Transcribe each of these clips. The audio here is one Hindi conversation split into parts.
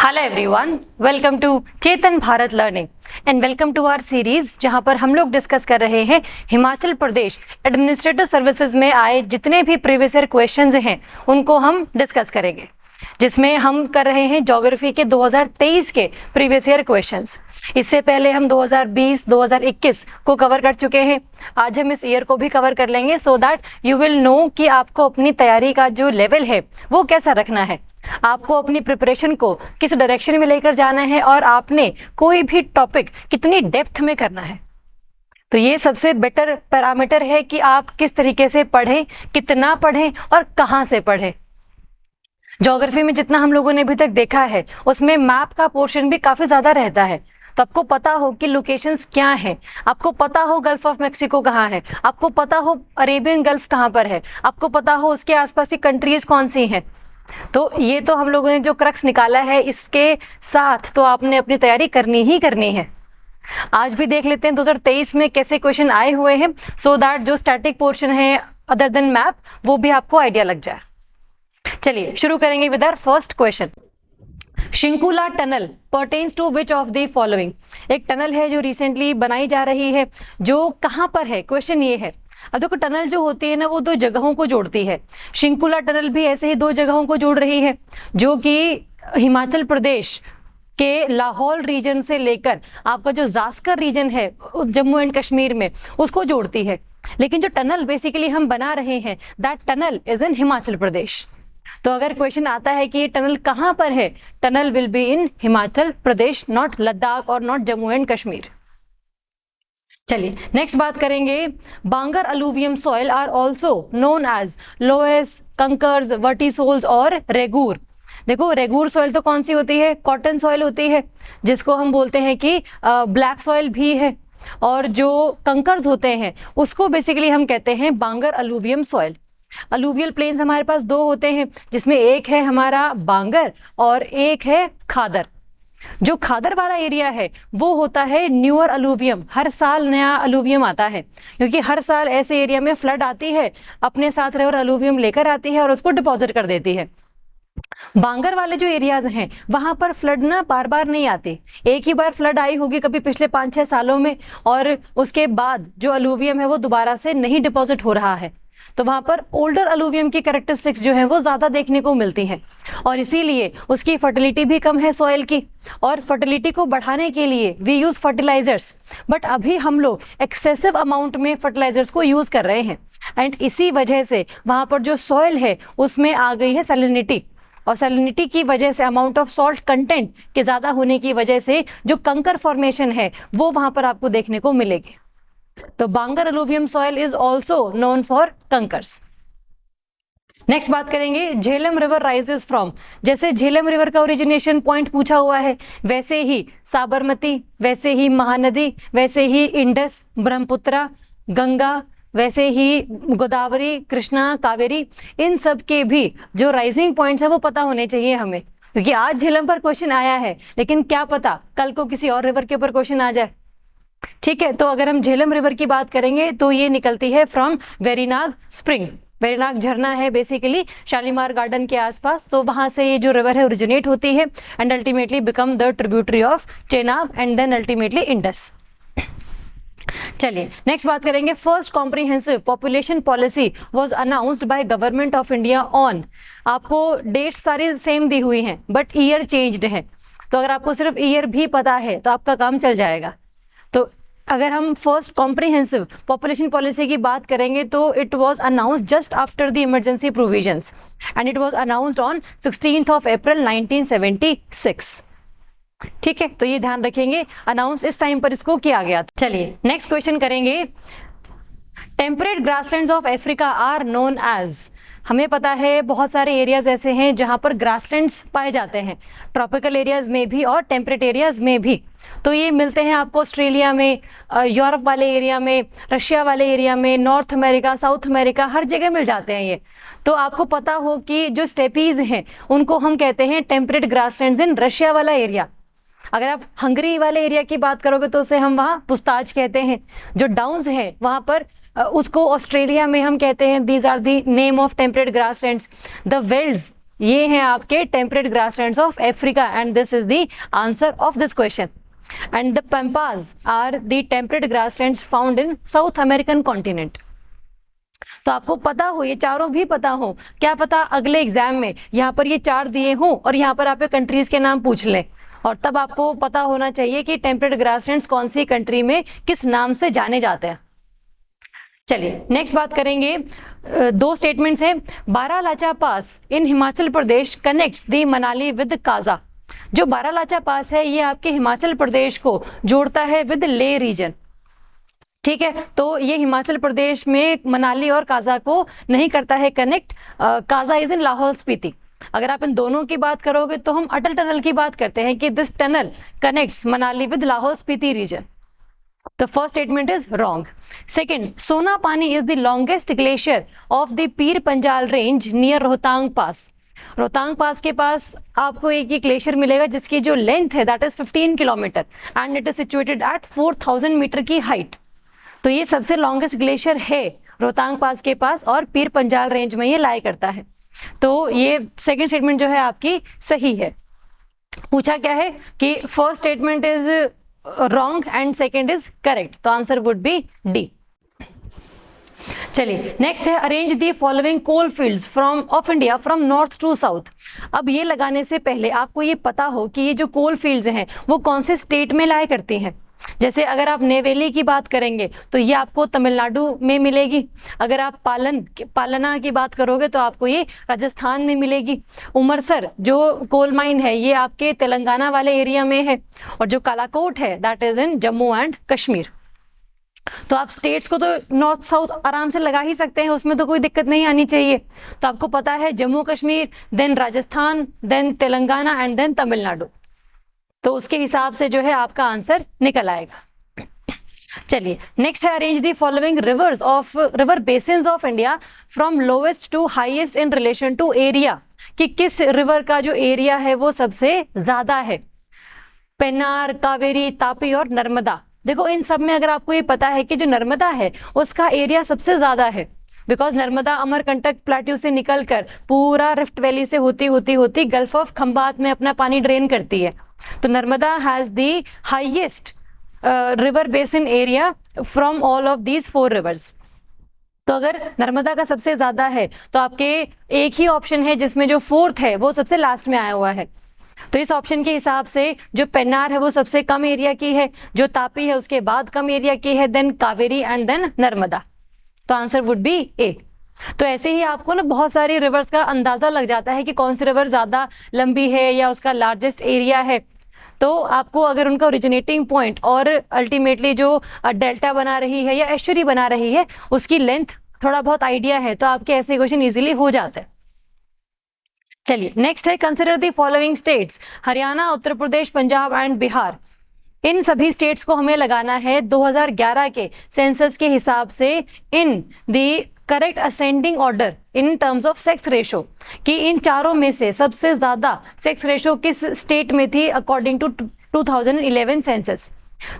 Hello everyone, welcome to Chetan Bharat learning and welcome to our series, जहां पर हम लोग डिस्कस कर रहे हैं हिमाचल प्रदेश एडमिनिस्ट्रेटिव सर्विसेज में आए जितने भी प्रीवियस ईयर क्वेश्चंस हैं उनको हम डिस्कस करेंगे, जिसमें हम कर रहे हैं ज्योग्राफी के 2023 के प्रीवियस ईयर क्वेश्चंस। इससे पहले हम 2020, 2021 को कवर कर चुके हैं। आज हम इस ईयर को भी कवर कर लेंगे so that you will know कि आपको अपनी तैयारी का जो लेवल है वो कैसा रखना है, आपको अपनी प्रिपरेशन को किस डायरेक्शन में लेकर जाना है और आपने कोई भी टॉपिक कितनी डेप्थ में करना है। तो ये सबसे बेटर पैरामीटर है कि आप किस तरीके से पढ़ें, कितना पढ़ें और कहाँ से पढ़ें। ज्योग्राफी में जितना हम लोगों ने अभी तक देखा है उसमें मैप का पोर्शन भी काफी ज्यादा रहता है, तो आपको पता हो कि लोकेशंस क्या हैं, आपको पता हो गल्फ ऑफ मेक्सिको कहाँ है, आपको पता हो अरेबियन गल्फ कहाँ पर है, आपको पता हो उसके आसपास की कंट्रीज कौन सी हैं। तो ये तो हम लोगों ने जो क्रक्स निकाला है, इसके साथ तो आपने अपनी तैयारी करनी ही करनी है। आज भी देख लेते हैं 2023 में कैसे क्वेश्चन आए हुए हैं, सो दैट जो स्टैटिक पोर्शन है अदर देन मैप वो भी आपको आइडिया लग जाए। चलिए शुरू करेंगे with our first question. Shinkula tunnel pertains to which of the following. एक टनल है जो रिसेंटली बनाई जा रही है, जो कहां पर है, क्वेश्चन ये है। अब देखो, टनल जो होती है ना वो दो जगहों को जोड़ती है। शिंकुला टनल भी ऐसे ही दो जगहों को जोड़ रही है, जो कि हिमाचल प्रदेश के लाहौल रीजन से लेकर आपका जो जास्कर रीजन है जम्मू एंड कश्मीर में, उसको जोड़ती है। लेकिन जो टनल बेसिकली हम बना रहे हैं, that tunnel is in Himachal Pradesh. तो अगर क्वेश्चन आता है कि ये टनल कहां पर है, tunnel will be in Himachal Pradesh, not Ladakh और नॉट जम्मू एंड कश्मीर। चलिए नेक्स्ट बात करेंगे। Bangar alluvium soil are also known as loess, kankars, vertisols और रेगूर। देखो, रेगूर सॉइल तो कौन सी होती है, कॉटन सॉइल होती है, जिसको हम बोलते हैं कि ब्लैक सॉइल भी है। और जो कंकर्स होते हैं उसको बेसिकली हम कहते हैं बांगर अलूवियम सॉइल। अलूवियल प्लेन्स हमारे पास दो होते हैं, जिसमें एक है हमारा बांगर और एक है खादर। जो खादर वाला एरिया है वो होता है न्यूअर अलूवियम, हर साल नया अलूवियम आता है, क्योंकि हर साल ऐसे एरिया में फ्लड आती है, अपने साथ रहे और अलूवियम लेकर आती है और उसको डिपॉजिट कर देती है। बांगर वाले जो एरियाज हैं वहां पर फ्लड ना बार बार नहीं आती, एक ही बार फ्लड आई होगी कभी पिछले 5-6 सालों में, और उसके बाद जो अलूवियम है वो दोबारा से नहीं डिपॉजिट हो रहा है। तो वहां पर ओल्डर अलूवियम की कैरेक्टरिस्टिक्स जो है वो ज्यादा देखने को मिलती हैं, और इसीलिए उसकी फर्टिलिटी भी कम है सॉइल की। और फर्टिलिटी को बढ़ाने के लिए वी यूज फर्टिलाइजर्स, बट अभी हम लोग एक्सेसिव अमाउंट में फर्टिलाइजर्स को यूज कर रहे हैं, एंड इसी वजह से वहां पर जो सॉइल है उसमें आ गई है सैलिनिटी, और सैलिनिटी की वजह से, अमाउंट ऑफ सॉल्ट कंटेंट के ज्यादा होने की वजह से जो कंकर फॉर्मेशन है वो वहां पर आपको देखने को मिलेगी। तो bangar alluvium soil is also known for kankars. Next बात करेंगे, झेलम रिवर राइजेस फ्रॉम। जैसे झेलम रिवर का ओरिजिनेशन पॉइंट पूछा हुआ है, वैसे ही साबरमती, वैसे ही महानदी, वैसे ही इंडस, ब्रह्मपुत्रा, गंगा, वैसे ही गोदावरी, कृष्णा, कावेरी, इन सब के भी जो राइजिंग पॉइंट्स है वो पता होने चाहिए हमें, क्योंकि आज झेलम पर क्वेश्चन आया है, लेकिन क्या पता कल को किसी और रिवर के ऊपर क्वेश्चन आ जाए। ठीक है, तो अगर हम झेलम रिवर की बात करेंगे तो ये निकलती है फ्रॉम वेरीनाग स्प्रिंग। वेरीनाग झरना है बेसिकली शालीमार गार्डन के आसपास, तो वहां से ये जो रिवर है ओरिजिनेट होती है and ultimately become the tributary of Chenab and then ultimately Indus. चलिए नेक्स्ट बात करेंगे। First comprehensive population policy was announced by government of India on. आपको डेट्स सारी सेम दी हुई हैं बट ईयर चेंज्ड है, तो अगर आपको सिर्फ ईयर भी पता है तो आपका काम चल जाएगा। तो अगर हम फर्स्ट कॉम्प्रिहेंसिव पॉपुलेशन पॉलिसी की बात करेंगे तो it was announced just after the emergency provisions and it was announced on 16th of April 1976। ठीक है, तो ये ध्यान रखेंगे, अनाउंस इस टाइम पर इसको किया गया था। चलिए नेक्स्ट क्वेश्चन करेंगे। Temperate grasslands of Africa are known as. हमें पता है बहुत सारे एरियाज ऐसे हैं जहां पर ग्रासलैंड्स पाए जाते हैं, ट्रॉपिकल एरियाज में भी और टेम्परेट एरियाज में भी। तो ये मिलते हैं आपको ऑस्ट्रेलिया में, यूरोप वाले एरिया में, रशिया वाले एरिया में, नॉर्थ अमेरिका, साउथ अमेरिका, हर जगह मिल जाते हैं ये। तो आपको पता हो कि जो स्टेपीज हैं उनको हम कहते हैं टेम्परेट ग्रासलैंड्स इन रशिया वाला एरिया। अगर आप हंगरी वाले एरिया की बात करोगे तो उसे हम वहाँ पुस्ताज कहते हैं। जो डाउन्स है वहाँ पर उसको ऑस्ट्रेलिया में हम कहते हैं, these are the name of temperate grasslands. The velds ये हैं आपके temperate grasslands of Africa and this is the answer of this question. And the pampas are the temperate grasslands found in South American continent. तो आपको पता हो, ये चारों भी पता हो, क्या पता अगले एग्जाम में यहाँ पर ये चार दिए हों और यहाँ पर आप कंट्रीज के नाम पूछ लें, और तब आपको पता होना चाहिए कि टेम्परेट ग्रासलैंड्स कौन सी कंट्री में किस नाम से जाने जाते हैं। चलिए नेक्स्ट बात करेंगे। दो स्टेटमेंट्स हैं। Baralacha pass in Himachal Pradesh connects the Manali with Kaza. जो बारालाचा पास है ये आपके हिमाचल प्रदेश को जोड़ता है विद ले रीजन, ठीक है। तो ये हिमाचल प्रदेश में मनाली और काजा को नहीं करता है connect. Kaza is in Lahaul Spiti. अगर आप इन दोनों की बात करोगे तो हम अटल टनल की बात करते हैं कि this tunnel connects Manali with Lahaul Spiti region. The first statement is wrong. Second, Sonapani is the longest glacier of the Pir Panjal range near Rohtang पास। रोहतांग पास के पास आपको एक ये ग्लेशियर मिलेगा जिसकी जो लेंथ है that is 15 kilometre and it is situated at 4000 metre की हाइट। तो ये सबसे लॉन्गेस्ट ग्लेशियर है रोहतांग पास के पास और पीर पंजाल रेंज में ये लाई करता है। तो ये सेकेंड स्टेटमेंट जो है आपकी सही है। पूछा क्या है कि first statement is wrong and second is correct, तो आंसर वुड बी डी। चलिए नेक्स्ट है arrange the following coal fields from of India from north to south. अब ये लगाने से पहले आपको ये पता हो कि ये जो कोल फील्ड्स हैं वो कौन से स्टेट में लाया करती हैं। जैसे अगर आप नेवेली की बात करेंगे तो ये आपको तमिलनाडु में मिलेगी। अगर आप पालना की बात करोगे तो आपको ये राजस्थान में मिलेगी। उमरसर जो कोल माइन है ये आपके तेलंगाना वाले एरिया में है, और जो कालाकोट है that is in Jammu and Kashmir. तो आप स्टेट्स को तो नॉर्थ साउथ आराम से लगा ही सकते हैं, उसमें तो कोई दिक्कत नहीं आनी चाहिए। तो आपको पता है Jammu Kashmir, then Rajasthan, then Telangana and then Tamil Nadu. तो उसके हिसाब से जो है आपका आंसर निकल आएगा। चलिए नेक्स्ट है arrange the following river basins of India from lowest to highest in relation to area. कि किस रिवर का जो एरिया है वो सबसे ज्यादा है। पेन्नार, कावेरी, तापी और नर्मदा। देखो इन सब में अगर आपको ये पता है कि जो नर्मदा है उसका एरिया सबसे ज्यादा है, बिकॉज नर्मदा अमरकंटक प्लेट्यू से निकलकर पूरा रिफ्ट वैली से होती गल्फ ऑफ खंबात में अपना पानी ड्रेन करती है। तो Narmada has the highest river basin area from all of these 4 reverse. तो अगर नर्मदा का सबसे ज्यादा है तो आपके एक ही ऑप्शन है जिसमें जो 4th है वो सबसे लास्ट में आया हुआ है। तो इस ऑप्शन के हिसाब से जो पेन्नार है वो सबसे कम एरिया की है, जो तापी है उसके बाद कम एरिया की है, then Kaveri and then Narmada. तो आंसर वुड बी ए। तो ऐसे ही आपको ना बहुत सारी रिवर्स का अंदाजा लग जाता है कि कौन सी रिवर ज्यादा लंबी है या उसका लार्जेस्ट एरिया है। तो आपको अगर उनका ओरिजिनेटिंग पॉइंट और अल्टीमेटली जो डेल्टा बना रही है या एस्चुरी बना रही है उसकी लेंथ थोड़ा बहुत आइडिया है तो आपके ऐसे क्वेश्चन इजीली हो जाते हैं। चलिए नेक्स्ट है consider the following states. Haryana, Uttar Pradesh, Punjab and Bihar. इन सभी स्टेट्स को हमें लगाना है 2011 के सेंसस के हिसाब से इन the correct ascending order in terms of sex ratio, कि इन चारों में से सबसे ज्यादा सेक्स रेशो किस स्टेट में थी अकॉर्डिंग टू 2011 सेंसस।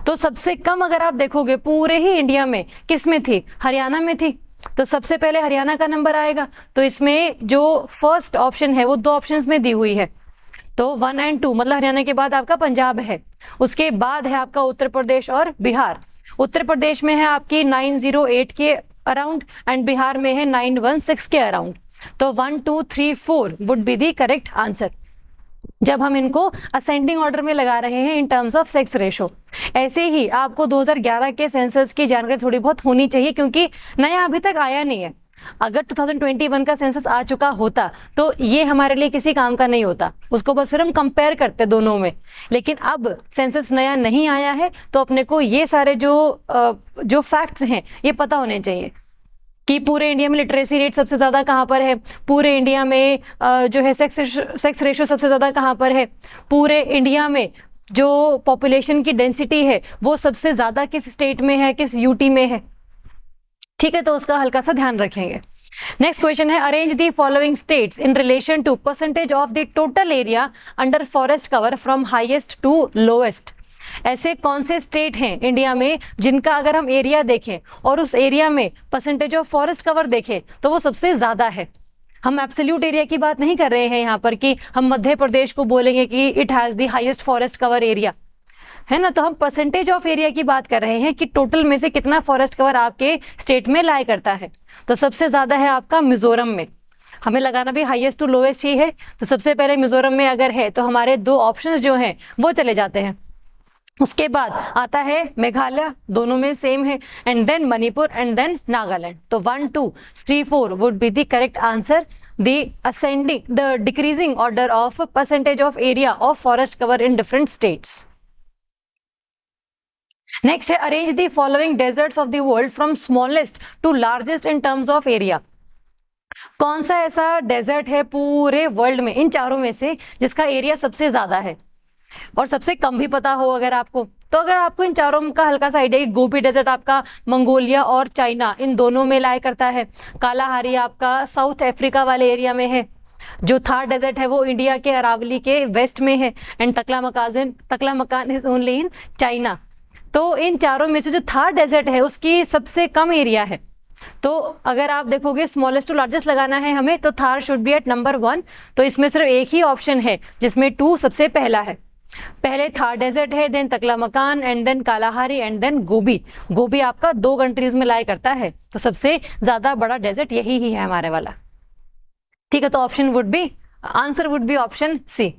तो सबसे कम अगर आप देखोगे पूरे ही इंडिया में किस में थी, हरियाणा में थी। तो सबसे पहले हरियाणा का नंबर आएगा। तो इसमें जो फर्स्ट ऑप्शन है वो 2 ऑप्शंस में दी हुई है, तो 1 और 2, मतलब हरियाणा के बाद आपका पंजाब है, उसके बाद है आपका उत्तर प्रदेश और बिहार। उत्तर प्रदेश में है आपकी 908 के अराउंड एंड बिहार में है 916 के अराउंड। तो 1, 2, 3, 4 would be the correct answer जब हम इनको असेंडिंग ऑर्डर में लगा रहे हैं इन टर्म्स ऑफ सेक्स रेशो। ऐसे ही आपको 2011 के सेंसस की जानकारी थोड़ी बहुत होनी चाहिए क्योंकि नया अभी तक आया नहीं है। अगर 2021 का सेंसस आ चुका होता तो ये हमारे लिए किसी काम का नहीं होता, उसको बस फिर हम कंपेयर करते दोनों में। लेकिन अब सेंसस नया नहीं आया है तो अपने को ये सारे जो फैक्ट्स हैं ये पता होने चाहिए कि पूरे इंडिया में लिटरेसी रेट सबसे ज़्यादा कहाँ पर है, पूरे इंडिया में जो है सेक्स रेशो सबसे ज़्यादा कहाँ पर है, पूरे इंडिया में जो पॉपुलेशन की डेंसिटी है वो सबसे ज़्यादा किस स्टेट में है, किस यूटी में है। ठीक है, तो उसका हल्का सा ध्यान रखेंगे। नेक्स्ट क्वेश्चन है arrange the following states in relation to percentage of the total area under forest cover from highest to lowest. ऐसे कौन से स्टेट हैं इंडिया में जिनका अगर हम एरिया देखें और उस एरिया में परसेंटेज ऑफ फॉरेस्ट कवर देखें तो वो सबसे ज्यादा है। हम एब्सोल्यूट एरिया की बात नहीं कर रहे हैं यहाँ पर कि हम मध्य प्रदेश को बोलेंगे कि it has the highest forest cover area, है ना। तो हम परसेंटेज ऑफ एरिया की बात कर रहे हैं कि टोटल में से कितना फॉरेस्ट कवर आपके स्टेट में लाई करता है। तो सबसे ज़्यादा है आपका मिजोरम में, हमें लगाना भी हाईएस्ट टू लोवेस्ट ही है। तो सबसे पहले मिजोरम में अगर है तो हमारे 2 ऑप्शंस जो हैं वो चले जाते हैं। उसके बाद आता है मेघालय, दोनों में सेम है, and then Manipur and then Nagaland. तो 1, 2, 3, 4 would be the correct answer, the decreasing order of percentage of area of forest cover in different states. Next है arrange the following deserts of the world from smallest to largest in terms of area. कौन सा ऐसा डेजर्ट है पूरे वर्ल्ड में इन चारों में से जिसका एरिया सबसे ज्यादा है और सबसे कम भी पता हो अगर आपको। तो अगर आपको इन चारों का हल्का सा आइडिया, गोबी डेजर्ट आपका मंगोलिया और चाइना इन दोनों में लाया करता है, कालाहारी आपका साउथ अफ्रीका वाले एरिया में है, जो थार डेजर्ट है वो इंडिया के अरावली के वेस्ट में है, and तकलामकान is only in China. तो इन चारों में से जो थार डेजर्ट है उसकी सबसे कम एरिया है। तो अगर आप देखोगे स्मॉलेस्ट टू लार्जेस्ट लगाना है हमें, तो Thar should be at number 1। तो इसमें सिर्फ एक ही ऑप्शन है जिसमें 2 सबसे पहला है। पहले थार डेजर्ट है, then Taklamakan and then Kalahari and then Gobi. Gobi आपका 2 कंट्रीज में लाई करता है, तो सबसे ज्यादा बड़ा डेजर्ट यही ही है हमारे वाला। ठीक है, तो option would be, answer would be option C.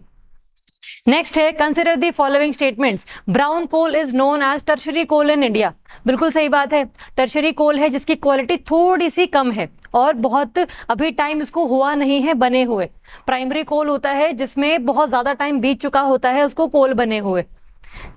Next है consider the following statements, brown coal is known as tertiary coal in India. बिल्कुल सही बात है, टर्शरी कोल है जिसकी क्वालिटी थोड़ी सी कम है और बहुत अभी टाइम इसको हुआ नहीं है बने हुए। प्राइमरी कोल होता है जिसमें बहुत ज्यादा टाइम बीत चुका होता है उसको कोल बने हुए।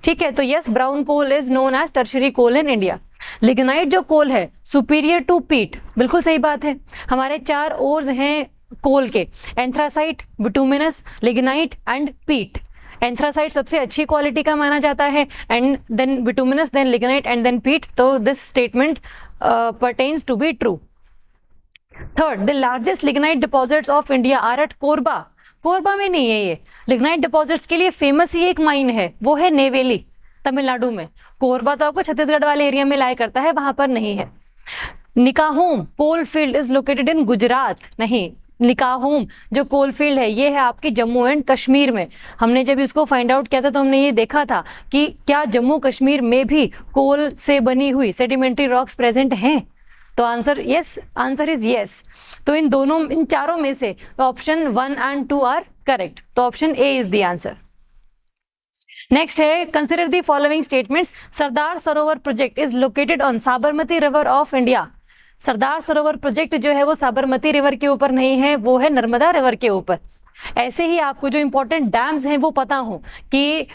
ठीक है, तो yes, brown coal is known as tertiary coal in India. Lignite जो कोल है सुपीरियर टू पीट, बिल्कुल सही बात है। हमारे 4 ओर्स हैं कोल के, anthracite, bituminous, lignite and peat. Anthracite सबसे अच्छी क्वालिटी का माना जाता है, and then bituminous, then lignite and then peat. तो this statement pertains to be true. Third, the largest lignite deposits of India are at Korba. Korba में नहीं है ये, लिग्नाइट डिपॉजिट्स के लिए फेमस ही एक माइन है, वो है नेवेली, तमिलनाडु में। कोरबा तो आपको छत्तीसगढ़ वाले एरिया में लाया करता है, वहां पर नहीं है। निकाहोम coal field is located in Gujarat, नहीं, निकाहोम जो कोल फील्ड है ये है आपके जम्मू एंड कश्मीर में। हमने जब इसको फाइंड आउट किया था तो हमने ये देखा था कि क्या जम्मू कश्मीर में भी कोल से बनी हुई सेडिमेंट्री रॉक्स प्रेजेंट हैं। तो answer yes, answer is yes. तो इन चारों में से ऑप्शन 1 एंड 2 आर करेक्ट, तो option A is the answer. Next है consider the following statements, Sardar Sarovar project is located on Sabarmati river of India. Sardar Sarovar project जो है वो साबरमती रिवर के ऊपर नहीं है, वो है नर्मदा रिवर के ऊपर। ऐसे ही आपको जो इंपॉर्टेंट डैम्स हैं वो पता हो कि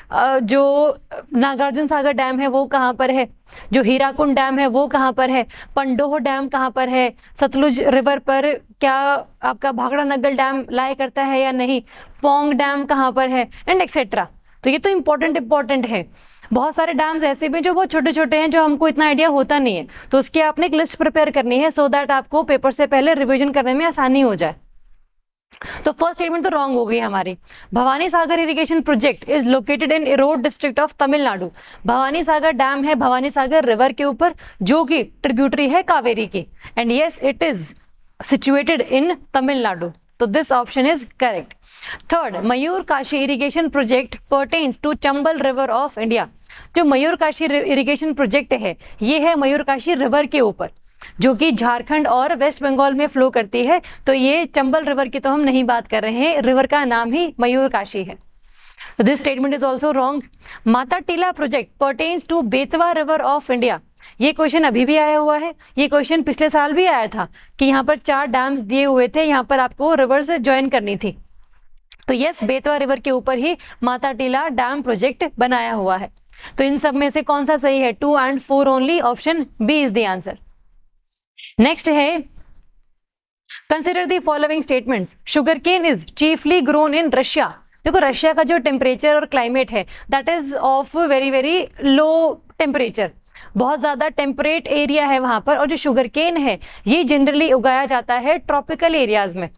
जो नागार्जुन सागर डैम है वो कहाँ पर है, जो हीराकुंड डैम है वो कहाँ पर है, पंडोह डैम कहाँ पर है, सतलुज रिवर पर क्या आपका भाखड़ा नग्गल डैम लाया करता है या नहीं, पोंग डैम कहाँ पर है, एंड एक्सेट्रा। तो ये तो इंपॉर्टेंट है। बहुत सारे डैम्स ऐसे भी जो बहुत छोटे छोटे हैं जो हमको इतना आइडिया होता नहीं है, तो उसकी आपने एक लिस्ट प्रिपेयर करनी है सो दैट आपको पेपर से पहले रिवीजन करने में आसानी हो जाए। तो फर्स्ट स्टेटमेंट तो रॉन्ग हो गई हमारी। Bhavani Sagar irrigation project is located in Erode district of Tamil Nadu. Bhavani Sagar dam है भवानी सागर रिवर के ऊपर जो कि ट्रिब्यूटरी है कावेरी की, and yes it is situated in Tamil Nadu. तो this option is correct. Third, Mayurakshi irrigation project pertains to Chambal river of India. जो मयूर काशी इरिगेशन प्रोजेक्ट है ये है मयूर काशी रिवर के ऊपर जो कि झारखंड और वेस्ट बंगाल में फ्लो करती है। तो ये चंबल रिवर की तो हम नहीं बात कर रहे हैं, रिवर का नाम ही मयूर काशी है। तो this statement is also wrong. Mata Tila project pertains to Betwa river of India. ये क्वेश्चन अभी भी आया हुआ है, ये क्वेश्चन पिछले साल भी आया था कि यहाँ पर 4 डैम्स दिए हुए थे, यहाँ पर आपको रिवर से ज्वाइन करनी थी। तो यस, बेतवा रिवर के ऊपर ही माता टीला डैम प्रोजेक्ट बनाया हुआ है। तो इन सब में से कौन सा सही है? 2 and 4 only, option B is the answer. Next है consider the following statements, sugar cane is chiefly grown in Russia. देखो रशिया का जो टेम्परेचर और क्लाइमेट है that is of very very low temperature, बहुत ज्यादा टेम्परेट एरिया है वहां पर, और जो शुगर केन है ये जनरली उगाया जाता है ट्रॉपिकल एरियाज में।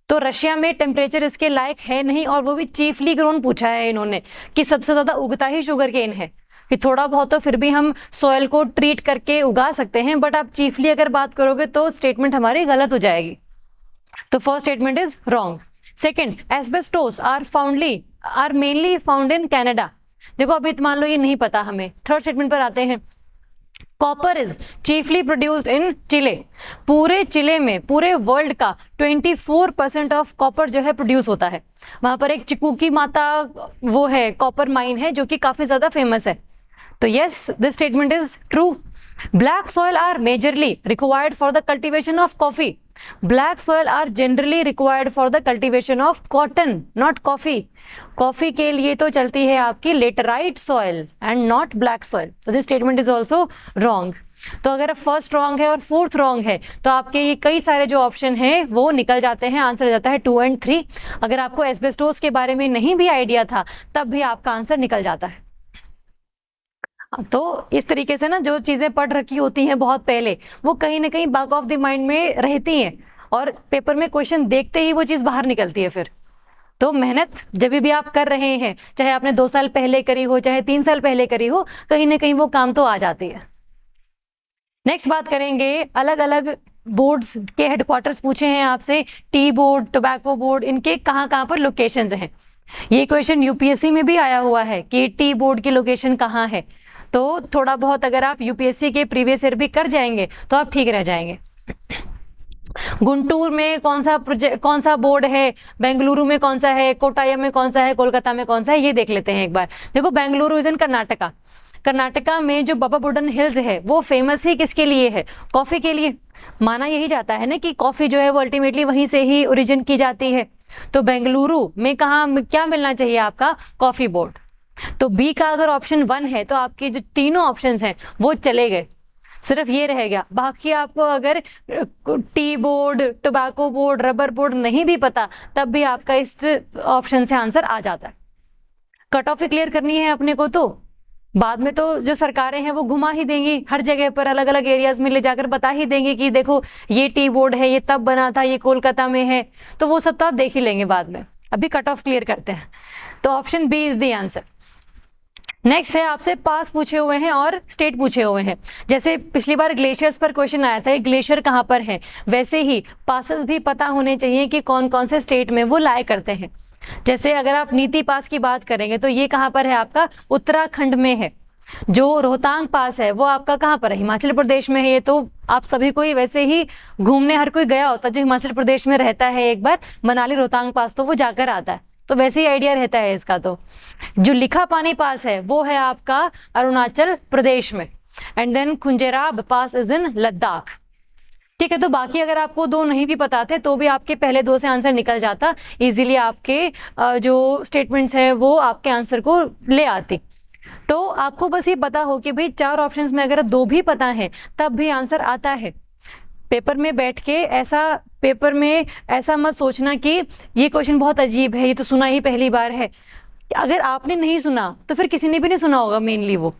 तो रशिया में टेम्परेचर इसके लायक है नहीं, और वो भी चीफली ग्रोन पूछा है इन्होंने कि सबसे ज्यादा उगता ही शुगर केन है, कि थोड़ा बहुत तो फिर भी हम सॉइल को ट्रीट करके उगा सकते हैं, बट आप चीफली अगर बात करोगे तो स्टेटमेंट हमारी गलत हो जाएगी। तो first statement is wrong. Second, asbestos are mainly found in Canada. देखो अभी मान लो ये नहीं पता हमें। थर्ड स्टेटमेंट पर आते हैं, copper is chiefly produced in Chile. पूरे चिले में, पूरे वर्ल्ड का 24% ऑफ कॉपर जो है प्रोड्यूस होता है। वहां पर एक चिकुकी माता वो है कॉपर माइन है जो कि काफी ज्यादा फेमस है। तो yes, this statement is true. Black soil are majorly required for the cultivation of coffee. Black soil are generally required for the cultivation of cotton, not coffee. Coffee के लिए तो चलती है आपकी laterite soil and not black soil. तो this statement is also wrong. तो अगर फर्स्ट रॉन्ग है और फोर्थ रॉन्ग है तो आपके ये कई सारे जो ऑप्शन हैं वो निकल जाते हैं। आंसर जाता है 2 और 3। अगर आपको एस्बेस्टोस के बारे में नहीं भी आइडिया था तब भी आपका आंसर निकल जाता है। तो इस तरीके से ना जो चीजें पढ़ रखी होती हैं बहुत पहले वो कहीं ना कहीं बैक ऑफ द माइंड में रहती हैं और पेपर में क्वेश्चन देखते ही वो चीज बाहर निकलती है फिर। तो मेहनत जब भी आप कर रहे हैं, चाहे आपने 2 साल पहले करी हो चाहे 3 साल पहले करी हो, कहीं ना कहीं वो काम तो आ जाती है। नेक्स्ट बात करेंगे, अलग अलग बोर्ड्स के हेडक्वार्टर्स पूछे हैं आपसे। टी बोर्ड, टोबैको बोर्ड, इनके कहाँ कहाँ पर लोकेशंस हैं। ये क्वेश्चन यूपीएससी में भी आया हुआ है कि टी बोर्ड की लोकेशन कहाँ है। तो थोड़ा बहुत अगर आप यूपीएससी के प्रीवियस ईयर भी कर जाएंगे तो आप ठीक रह जाएंगे। गुंटूर में कौन सा बोर्ड है, बेंगलुरु में कौन सा है, कोटायम में कौन सा है, कोलकाता में कौन सा है, ये देख लेते हैं एक बार। देखो बेंगलुरु इज इन कर्नाटका। कर्नाटका में जो बाबा बुडन हिल्स है वो फेमस ही किसके लिए है? कॉफी के लिए। माना यही जाता है ना कि कॉफी जो है वो अल्टीमेटली वहीं से ही ओरिजिन की जाती है। तो बेंगलुरु में कहाँ क्या मिलना चाहिए आपका? Coffee board. तो बी का अगर ऑप्शन 1 है तो आपके जो तीनों ऑप्शंस हैं वो चले गए, सिर्फ ये रह गया। बाकी आपको अगर tea board, tobacco board, rubber board नहीं भी पता तब भी आपका इस ऑप्शन से आंसर आ जाता है। कट ऑफ ही क्लियर करनी है अपने को, तो बाद में तो जो सरकारें हैं वो घुमा ही देंगी, हर जगह पर अलग अलग एरियाज में ले जाकर बता ही देंगे कि देखो ये टी बोर्ड है, ये तब बना था, ये कोलकाता में है। तो वो सब तो आप देख ही लेंगे बाद में। अभी कट ऑफ क्लियर करते हैं। तो option B is the answer. Next है आपसे पास पूछे हुए हैं और स्टेट पूछे हुए हैं। जैसे पिछली बार ग्लेशियर्स पर क्वेश्चन आया था, ग्लेशियर कहाँ पर है, वैसे ही पासेस भी पता होने चाहिए कि कौन कौन से स्टेट में वो लाए करते हैं। जैसे अगर आप नीति पास की बात करेंगे तो ये कहाँ पर है आपका? उत्तराखंड में है। जो रोहतांग पास है वो आपका कहाँ पर है? हिमाचल प्रदेश में है। ये तो आप सभी को ही वैसे ही घूमने हर कोई गया होता है जो हिमाचल प्रदेश में रहता है, एक बार मनाली रोहतांग पास तो वो जाकर आता है, तो वैसे ही आइडिया रहता है इसका। तो जो लिखा पानी पास है वो है आपका अरुणाचल प्रदेश में, and then Khunjerab pass is in Ladakh. ठीक है, तो बाकी अगर आपको 2 नहीं भी पता थे तो भी आपके पहले 2 से आंसर निकल जाता इजीली। आपके जो स्टेटमेंट्स है वो आपके आंसर को ले आती। तो आपको बस ये पता हो कि भाई 4 ऑप्शंस में अगर 2 भी पता है तब भी आंसर आता है। पेपर में बैठ के ऐसा मत सोचना कि ये क्वेश्चन बहुत अजीब है, ये तो सुना ही पहली बार है। अगर आपने नहीं सुना तो फिर किसी ने भी नहीं सुना होगा मेनली वो।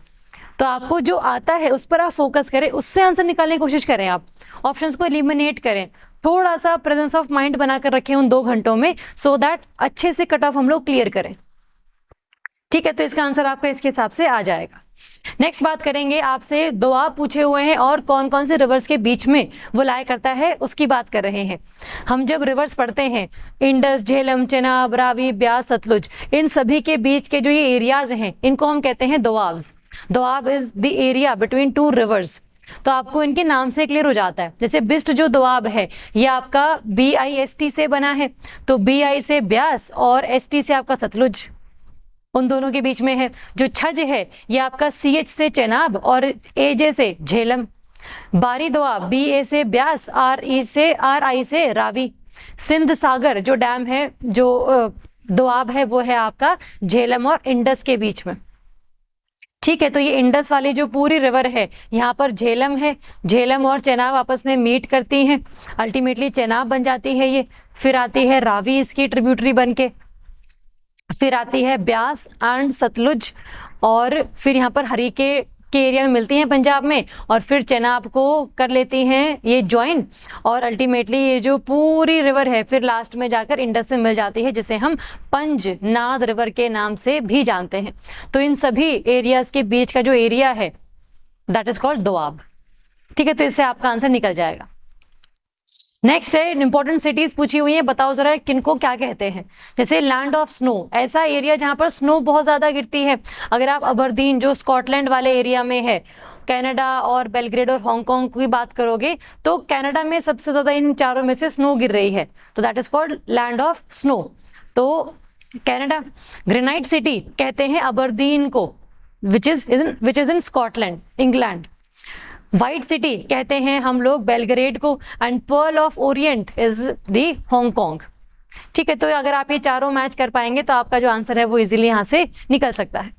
तो आपको जो आता है उस पर आप फोकस करें, उससे आंसर निकालने की कोशिश करें। आप ऑप्शंस को एलिमिनेट करें, थोड़ा सा प्रेजेंस ऑफ माइंड बनाकर रखें उन 2 घंटों में, सो दैट अच्छे से कट ऑफ हम लोग क्लियर करें। ठीक है, तो इसका आंसर आपका इसके हिसाब से आ जाएगा। नेक्स्ट बात करेंगे, आपसे दोआब पूछे हुए हैं और कौन कौन से रिवर्स के बीच में वो लाया करता है उसकी बात कर रहे हैं। हम जब रिवर्स पढ़ते हैं, इंडस, झेलम, चेनाब, रावी, ब्यास, सतलुज, इन सभी के बीच के जो ये एरियाज हैं इनको हम कहते हैं doabs. Doab is the area between 2 rivers. तो आपको इनके नाम से क्लियर हो जाता है। जैसे बिस्ट जो दोआब है ये आपका BIST से बना है, तो BI से ब्यास और ST से आपका सतलुज, उन दोनों के बीच में है। जो छज है ये आपका CH से चेनाब और AJ से झेलम। बारी दोआब BA से ब्यास, RI से रावी। सिंध सागर जो डैम है, जो दोआब है वो है आपका झेलम और इंडस के बीच में। ठीक है, तो ये इंडस वाली जो पूरी रिवर है यहाँ पर झेलम है, झेलम और चेनाब आपस में मीट करती हैं, अल्टीमेटली चेनाब बन जाती है ये। फिर आती है रावी इसकी ट्रिब्यूटरी बन के, फिर आती है ब्यास एंड सतलुज, और फिर यहाँ पर हरीके के एरिया में मिलती हैं पंजाब में, और फिर चेनाब को कर लेती हैं ये ज्वाइन, और अल्टीमेटली ये जो पूरी रिवर है फिर लास्ट में जाकर इंडस से मिल जाती है, जिसे हम पंजनाद रिवर के नाम से भी जानते हैं। तो इन सभी एरियाज के बीच का जो एरिया है दैट इज कॉल्ड दोआब। ठीक है, तो इससे आपका आंसर निकल जाएगा। नेक्स्ट है इंपॉर्टेंट सिटीज पूछी हुई है, बताओ जरा किनको क्या कहते हैं। जैसे लैंड ऑफ स्नो, ऐसा एरिया जहां पर स्नो बहुत ज्यादा गिरती है। अगर आप अबरदीन जो स्कॉटलैंड वाले एरिया में है, कनाडा और बेलग्रेड और हांगकांग की बात करोगे तो कनाडा में सबसे ज्यादा इन चारों में से स्नो गिर रही है, तो that is called land of snow, तो कनाडा। ग्रेनाइट सिटी कहते हैं अबरदीन को, which is in Scotland, England. White city कहते हैं हम लोग बेलग्रेड को, and pearl of Orient is the Hong Kong. ठीक है, तो अगर आप ये चारों मैच कर पाएंगे तो आपका जो आंसर है वो इजीली यहां से निकल सकता है।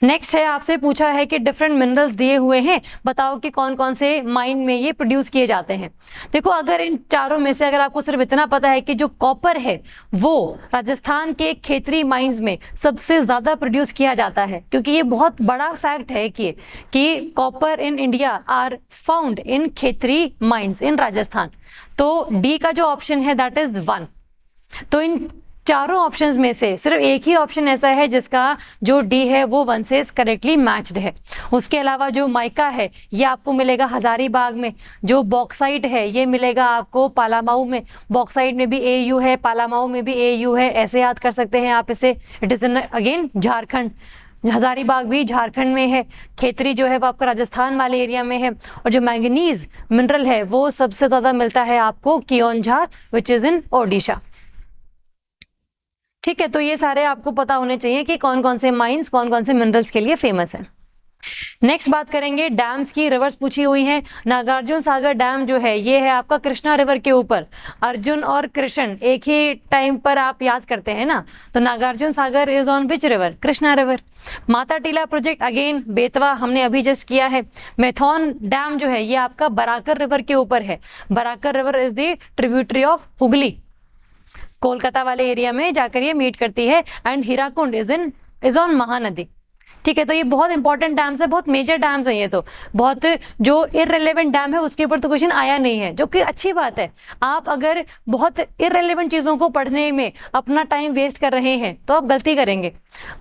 नेक्स्ट है, आपसे पूछा है कि डिफरेंट मिनरल्स दिए हुए हैं, बताओ कि कौन कौन से माइन में ये प्रोड्यूस किए जाते हैं। देखो, अगर इन चारों में से अगर आपको सिर्फ इतना पता है कि जो कॉपर है वो राजस्थान के खेतरी माइंस में सबसे ज्यादा प्रोड्यूस किया जाता है, क्योंकि ये बहुत बड़ा फैक्ट है कि copper in India are found in Khetri mines in Rajasthan, तो डी का जो ऑप्शन है दैट इज 1। तो इन चारों ऑप्शंस में से सिर्फ एक ही ऑप्शन ऐसा है जिसका जो डी है वो 1 से करेक्टली मैच्ड है। उसके अलावा जो माइका है ये आपको मिलेगा हजारीबाग में, जो बॉक्साइट है ये मिलेगा आपको पालामाऊ में। बॉक्साइट में भी AU है, पालामाऊ में भी AU है, ऐसे याद कर सकते हैं आप इसे। It is in again Jharkhand, Hazaribagh भी झारखंड में है। खेतरी जो है वो आपका राजस्थान वाले एरिया में है, और जो मैंगनीज मिनरल है वो सबसे ज्यादा मिलता है आपको कियोंझार विच इज इन ओडिशा। ठीक है, तो ये सारे आपको पता होने चाहिए कि कौन कौन से माइंस कौन कौन से मिनरल्स के लिए फेमस है। नेक्स्ट बात करेंगे डैम्स की, रिवर्स पूछी हुई है। नागार्जुन सागर डैम जो है ये है आपका कृष्णा रिवर के ऊपर। अर्जुन और कृष्ण एक ही टाइम पर आप याद करते हैं ना, तो Nagarjuna Sagar is on which river? Krishna river. Mata Tila project again Betwa, हमने अभी जस्ट किया है। मैथॉन डैम जो है ये आपका बराकर रिवर के ऊपर है। Barakar river is the tributary of Hooghly, Kolkata वाले एरिया में जाकर ये मीट करती है। And Hirakud is on Mahanadi. ठीक है, तो ये बहुत इंपॉर्टेंट डैम्स है, बहुत मेजर डैम्स है ये, तो बहुत जो इररिलेवेंट डैम है उसके ऊपर तो क्वेश्चन आया नहीं है, जो कि अच्छी बात है। आप अगर बहुत इररिलेवेंट चीजों को पढ़ने में अपना टाइम वेस्ट कर रहे हैं तो आप गलती करेंगे।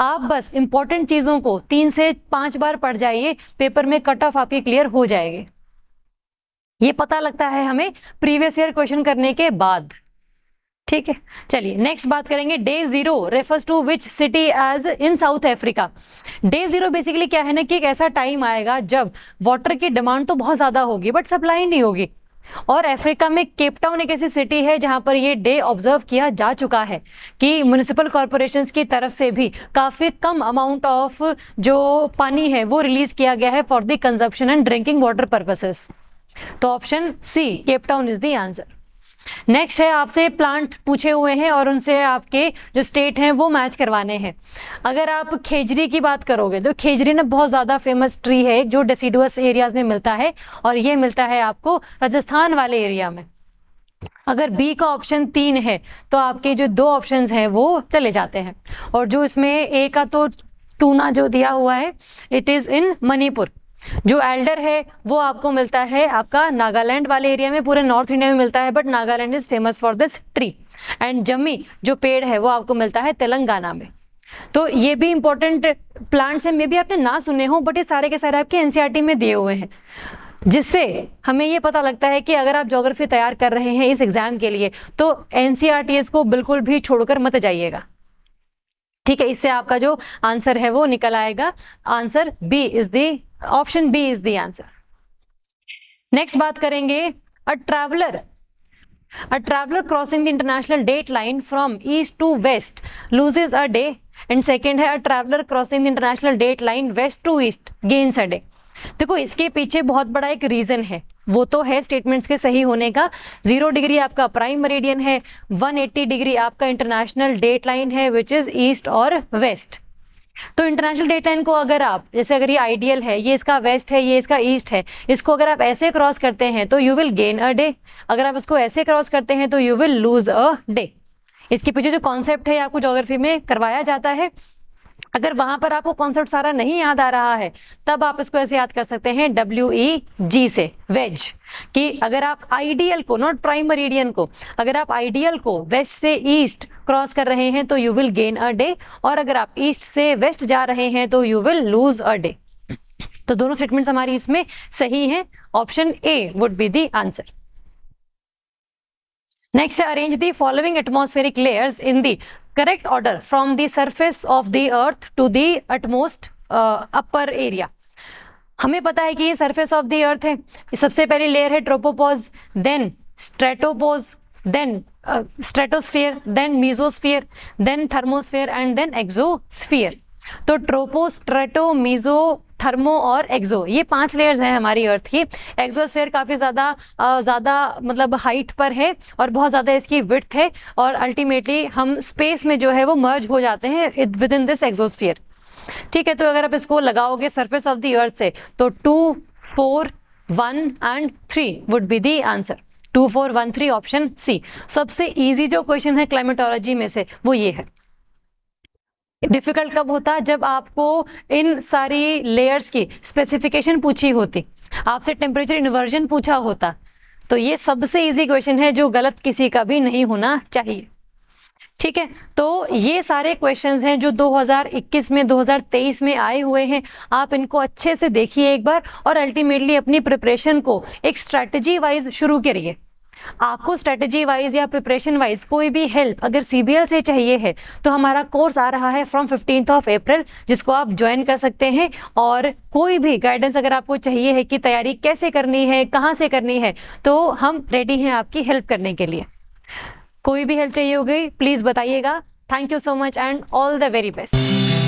आप बस इंपॉर्टेंट चीजों को 3 से 5 बार पढ़ जाइए, पेपर में कट ऑफ आपकी क्लियर हो जाएगी। ये पता लगता है हमें प्रीवियस ईयर क्वेश्चन करने के बाद। ठीक है, चलिए नेक्स्ट बात करेंगे। Day 0 refers to which city as in South Africa. Day 0 basically क्या है ना कि एक ऐसा टाइम आएगा जब वाटर की डिमांड तो बहुत ज्यादा होगी बट सप्लाई नहीं होगी, और अफ्रीका में केप टाउन एक ऐसी सिटी है जहां पर ये डे ऑब्जर्व किया जा चुका है कि म्युनिसिपल कॉर्पोरेशंस की तरफ से भी काफी कम अमाउंट ऑफ जो पानी है वो रिलीज किया गया है for the consumption and drinking water purposes. तो option C Cape Town is the answer. Next है, आपसे प्लांट पूछे हुए हैं और उनसे आपके जो स्टेट हैं वो मैच करवाने हैं। अगर आप खेजरी की बात करोगे तो खेजरी ना बहुत ज़्यादा फेमस ट्री है जो डेसिडुअस एरियाज में मिलता है, और ये मिलता है आपको राजस्थान वाले एरिया में। अगर बी का ऑप्शन 3 है तो आपके जो 2 ऑप्शंस हैं वो चले जाते हैं, और जो इसमें ए का तो टूना जो दिया हुआ है इट इज़ इन मणिपुर। जो एल्डर है वो आपको मिलता है आपका नागालैंड वाले एरिया में, पूरे नॉर्थ इंडिया में मिलता है, but Nagaland is famous for this tree. And जम्मी जो पेड़ है वो आपको मिलता है तेलंगाना में। तो ये भी इंपॉर्टेंट प्लांट्स हैं, मे बी आपने ना सुने हो बट ये सारे के सारे आपके एनसीईआरटी में दिए हुए हैं, जिससे हमें ये पता लगता है कि अगर आप ज्योग्राफी तैयार कर रहे हैं इस एग्जाम के लिए तो एनसीईआरटी को बिल्कुल भी छोड़कर मत जाइएगा। ठीक है, इससे आपका जो आंसर है वो निकल आएगा। Answer B is the option B is the answer. Next बात करेंगे, a traveller crossing the international date line from east to west loses a day, and second है a traveller crossing the international date line west to east gains a day. देखो, इसके पीछे बहुत बड़ा एक रीजन है, वो तो है स्टेटमेंट्स के सही होने का। 0 डिग्री आपका प्राइम मेरिडियन है, 180 डिग्री आपका इंटरनेशनल डेट लाइन है विच इज ईस्ट और वेस्ट। तो इंटरनेशनल डेट लाइन को अगर आप जैसे अगर ये आइडियल है, ये इसका वेस्ट है, ये इसका ईस्ट है, इसको अगर आप ऐसे क्रॉस करते हैं तो you will gain a day, अगर आप इसको ऐसे क्रॉस करते हैं तो you will lose a day. इसके पीछे जो कॉन्सेप्ट है आपको ज्योग्राफी में करवाया जाता है। अगर वहां पर आपको कॉन्सेप्ट सारा नहीं याद आ रहा है तब आप इसको ऐसे याद कर सकते हैं WEG से, वेज, कि अगर आप आइडियल को, नॉट प्राइम मेरिडियन को, अगर आप आइडियल को वेस्ट से ईस्ट क्रॉस कर रहे हैं तो you will gain a day, और अगर आप ईस्ट से वेस्ट जा रहे हैं तो you will lose a day. तो दोनों स्टेटमेंट्स हमारी इसमें सही हैं। Option A would be the answer. Next, arrange the following atmospheric layers in the correct order from the surface of the earth to the utmost upper area. हमें पता है कि ये सरफेस ऑफ द अर्थ है, सबसे पहली लेयर है tropopause, then stratopause, then stratosphere, then mesosphere, then thermosphere and then exosphere. तो ट्रोपो, स्ट्रेटो, मीजो, थर्मो और एक्सो, ये 5 लेयर्स हैं हमारी अर्थ की। एक्सोस्फीयर काफ़ी ज़्यादा मतलब हाइट पर है और बहुत ज़्यादा इसकी विड्थ है, और अल्टीमेटली हम स्पेस में जो है वो मर्ज हो जाते हैं विद इन दिस एक्सोस्फीयर। ठीक है, तो अगर आप इसको लगाओगे सरफेस ऑफ द अर्थ से तो 2, 4, 1 and 3 would be the answer. 2, 4, 1, 3 option C. सबसे इजी जो क्वेश्चन है क्लाइमेटोलॉजी में से वो ये है। डिफिकल्ट कब होता है? जब आपको इन सारी लेयर्स की स्पेसिफिकेशन पूछी होती, आपसे टेम्परेचर इन्वर्जन पूछा होता, तो ये सबसे इजी क्वेश्चन है जो गलत किसी का भी नहीं होना चाहिए। ठीक है, तो ये सारे क्वेश्चंस हैं जो 2021 में 2023 में आए हुए हैं। आप इनको अच्छे से देखिए एक बार, और अल्टीमेटली अपनी प्रिपरेशन को एक स्ट्रैटेजी वाइज शुरू करिए। आपको स्ट्रैटेजी वाइज या प्रिपरेशन वाइज कोई भी हेल्प अगर CBL से चाहिए है तो हमारा कोर्स आ रहा है फ्रॉम 15th अप्रैल, जिसको आप ज्वाइन कर सकते हैं। और कोई भी गाइडेंस अगर आपको चाहिए है कि तैयारी कैसे करनी है, कहाँ से करनी है, तो हम रेडी हैं आपकी हेल्प करने के लिए। कोई भी हेल्प चाहिए होगी प्लीज़ बताइएगा। Thank you so much and all the very best.